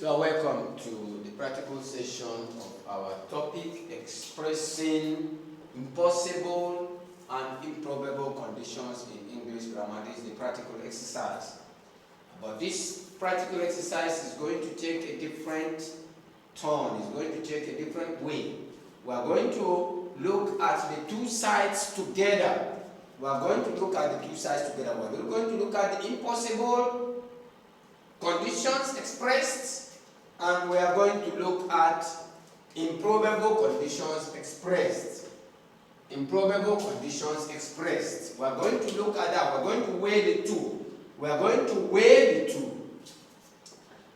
You are welcome to the practical session of our topic, expressing impossible and improbable conditions in English grammar. This is the practical exercise. But this practical exercise is going to take a different turn, it's going to take a different way. We are going to look at the two sides together. We are going to look at the two sides together. We are going to look at the impossible conditions expressed, and we are going to look at improbable conditions expressed. Improbable conditions expressed. We are going to look at that. We are going to weigh the two. We are going to weigh the two.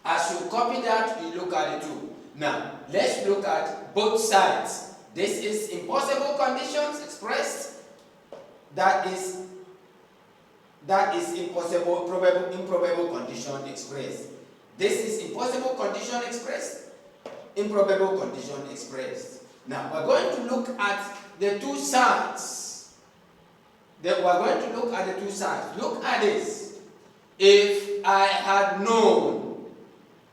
As you copy that, you look at the two. Now, let's look at both sides. This is impossible conditions expressed. That is impossible, improbable condition expressed. This is impossible condition expressed, improbable condition expressed. Now, we're going to look at the two sides. Then we're going to look at the two sides. Look at this. If I had known,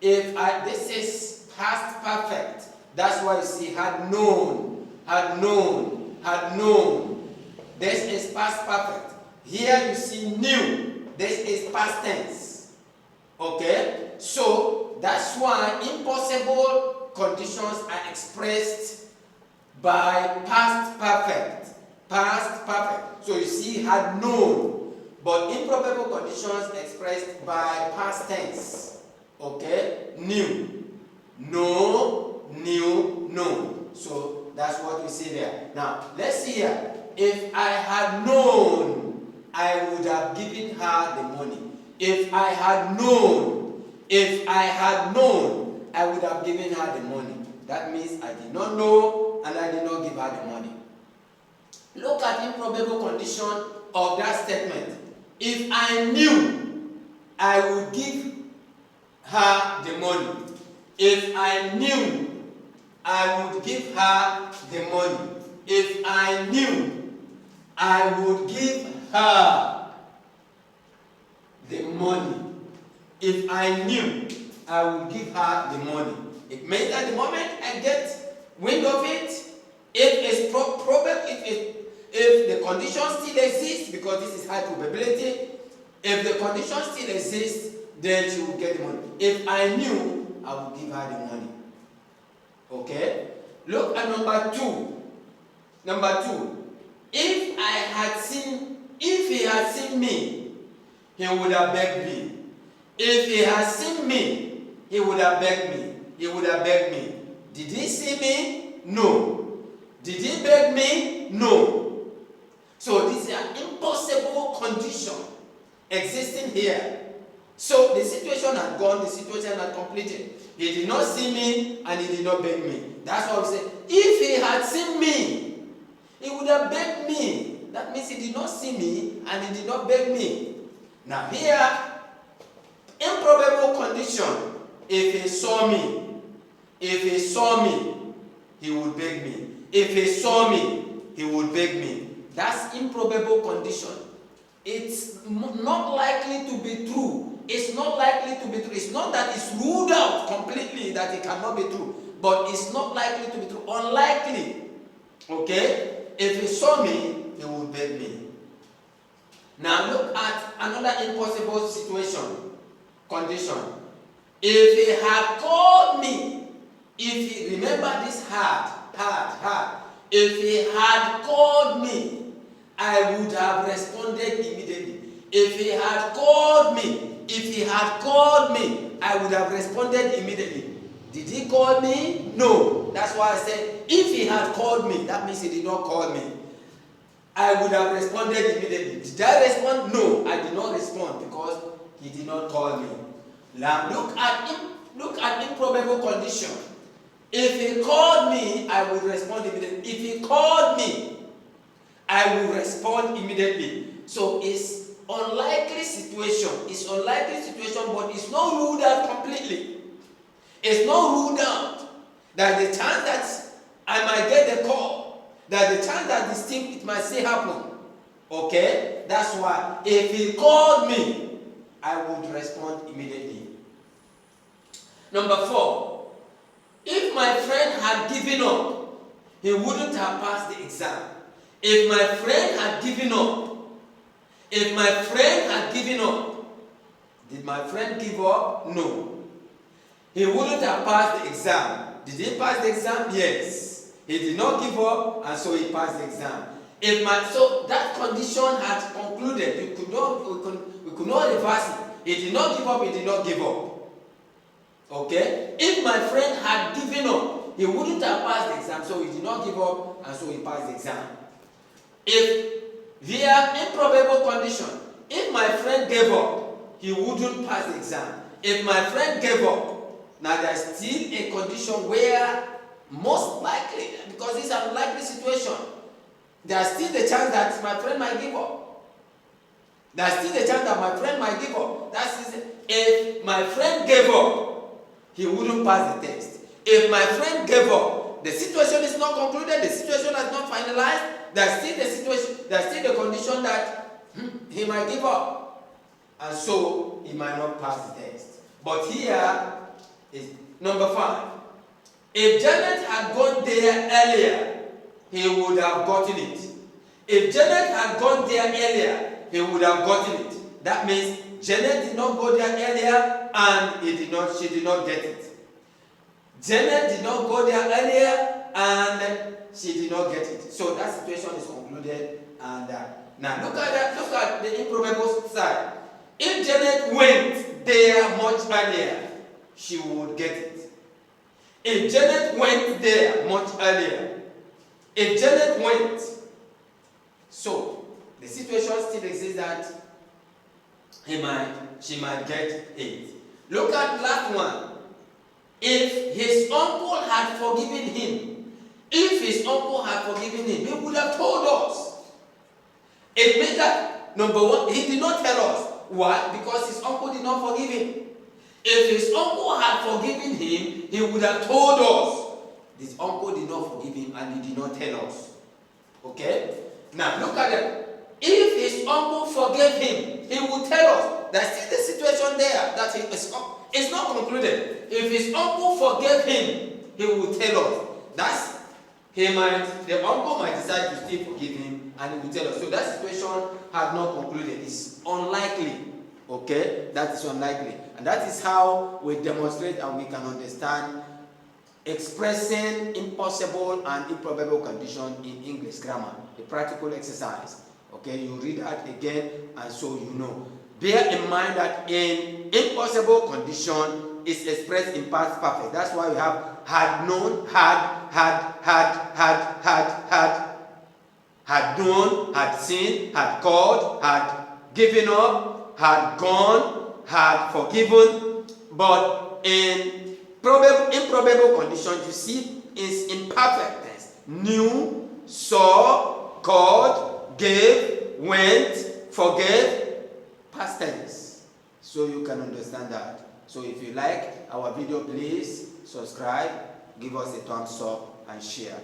this is past perfect. That's why you see had known, had known, had known. This is past perfect. Here you see knew. This is past tense. Okay? So that's why impossible conditions are expressed by past perfect. Past perfect. So you see had known. But improbable conditions expressed by past tense. Okay? Knew. Know, knew, known. So that's what we see there. Now, let's see here. If I had known, I would have given her the money. If I had known, I would have given her the money. That means I did not know and I did not give her the money. Look at improbable condition of that statement. If I knew, I would give her the money. If I knew, I would give her the money. If I knew, I would give her the money. If I knew, I would give her the money. It means that the moment I get wind of it, if the condition still exists, because this is high probability, if the condition still exists, then she will get the money. If I knew, I would give her the money. Okay? Look at number two. Number two. If he had seen me, he would have begged me. If he had seen me, he would have begged me. He would have begged me. Did he see me? No. Did he beg me? No. So this is an impossible condition existing here. So the situation had gone, the situation had completed. He did not see me and he did not beg me. That's what we say. If he had seen me, he would have begged me. That means he did not see me and he did not beg me. Now here, improbable condition. If he saw me, he would beg me. If he saw me, he would beg me. That's improbable condition. It's not likely to be true. It's not likely to be true. It's not that it's ruled out completely that it cannot be true, but it's not likely to be true. Unlikely. Okay? If he saw me, he would beg me. Now look at another impossible condition. If he had called me, remember this had. If he had called me, I would have responded immediately. If he had called me, I would have responded immediately. Did he call me? No. That's why I said, if he had called me, that means he did not call me. I would have responded immediately. Did I respond? No, I did not respond because he did not call me. Now look at improbable condition. If he called me, I would respond immediately. If he called me, I will respond immediately. So it's unlikely situation. It's unlikely situation, but it's not ruled out completely. It's not ruled out that the chance that I might get the call, that the chance that this thing it might still happen. Okay? That's why if he called me, I would respond immediately. Number 4, if my friend had given up, he wouldn't have passed the exam. If my friend had given up, did my friend give up? No. He wouldn't have passed the exam. Did he pass the exam? Yes. He did not give up, and so he passed the exam. So that condition had concluded. We could not reverse it. He did not give up, he did not give up. Okay? If my friend had given up, he wouldn't have passed the exam, so he did not give up, and so he passed the exam. If via improbable condition, if my friend gave up, he wouldn't pass the exam. If my friend gave up, now there's still a condition where most likely, because it's an unlikely situation, there's still the chance that my friend might give up. There's still the chance that my friend might give up. That's if my friend gave up, he wouldn't pass the test. If my friend gave up, the situation is not concluded, the situation has not finalized, there's still the condition that he might give up. And so he might not pass the test. But here is number 5. If Janet had gone there earlier, he would have gotten it. If Janet had gone there earlier, he would have gotten it. That means Janet did not go there earlier and she did not get it. Janet did not go there earlier and she did not get it. So that situation is concluded. And now look at the improbable side. If Janet went there much earlier, she would get it. If Janet went there much earlier, so the situation still exists that she might get it. Look at last one. If his uncle had forgiven him, he would have told us. It means that, number 1, he did not tell us. Why? Because his uncle did not forgive him. If his uncle had forgiven him, he would have told us. His uncle did not forgive him and he did not tell us. Okay? Now look at it. If his uncle forgave him, he would tell us. There's still the situation there that it's not concluded. If his uncle forgave him, he would tell us. The uncle might decide to still forgive him and he will tell us. So that situation has not concluded. It's unlikely. Okay? That is unlikely. And that is how we demonstrate and we can understand expressing impossible and improbable condition in English grammar. A practical exercise. Okay? You read that again and so you know. Bear in mind that in impossible condition is expressed in past perfect. That's why we have had known, had known, had seen, had called, had given up, had gone, had forgiven. But in improbable conditions, you see is imperfect tense. Knew, saw, called, gave, went, forgave, past tense. So you can understand that. So if you like our video, please subscribe, give us a thumbs up and share.